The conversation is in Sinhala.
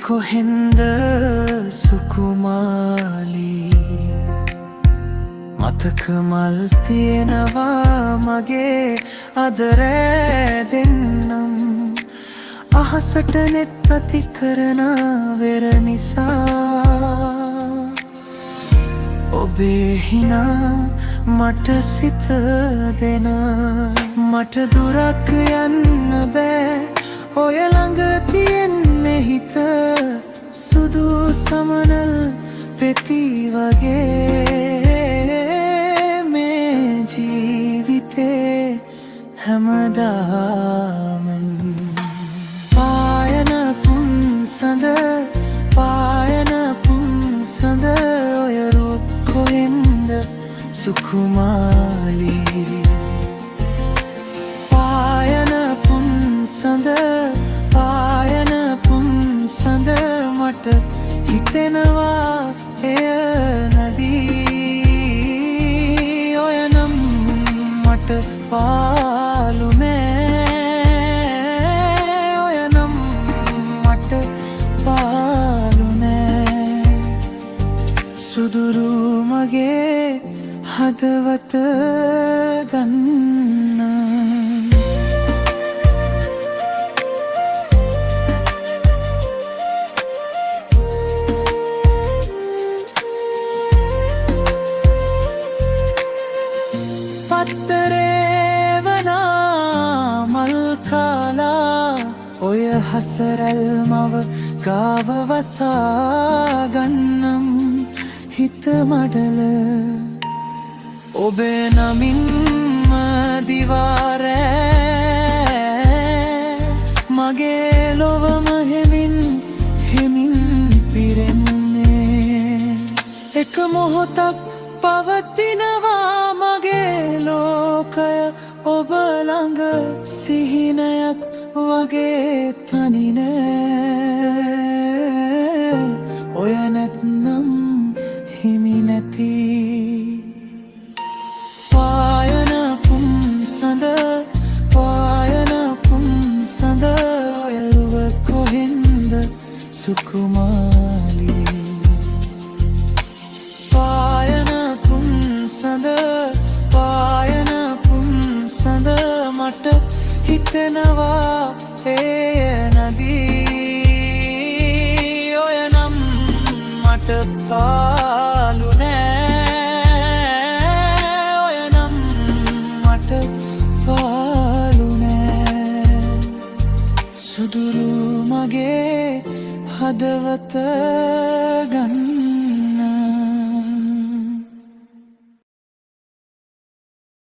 කොහෙන්ද සුකුමාලි මතක මල් තියෙනවා මගේ අද රෑ දෙන්නම් අහසට නෙත් අති කරන වෙර නිසා ඔබේ හිනා මට සිත දෙන මට දුරක් යන්න බෑ ඔය ළඟ තියෙන්නේ හිත සුදු සමනල් පෙති වගේ මේ ජීවිතේ හැමදාම පායන පුන්සඳ පායන පුන්සඳ ඔය රුක් කොහෙන්ද සුකුමාලි පායන පුන්සඳ පායන පුන්සඳ මට හිතෙනවා එය නදී ඔය නම් මට පාලු නෑ ඔය නම් මට පාලු නෑ සුදුරු මගේ හදවත ගන්න පත්තරේ වනා මල් කාලා ඔය හසරැල් මව ගාව වසා ගන්නම් හිත මඩල ඔබේ නමින්ම දිවාරෑ මගේ ලොවම හෙමින් හෙමින් පිරෙන්නේ එක මොහොතක් පවතිනවා මගේ ලෝකය ඔබ ළඟ සිහිනයක් වගේ තනි නෑ ඔය නැත්නම් හිමි නැති පායන පුන්සඳ පායන පුන්සඳ ඔය රුව කොහෙන්ද සුකුමාලි පායන පුන්සඳ පායන පුන්සඳ මට හිතෙනවා එය නදී ඔය නම් මට පාලු නෑ ඔය නම් මට පාලු නෑ සුදුරු මගේ හදවත ගන්න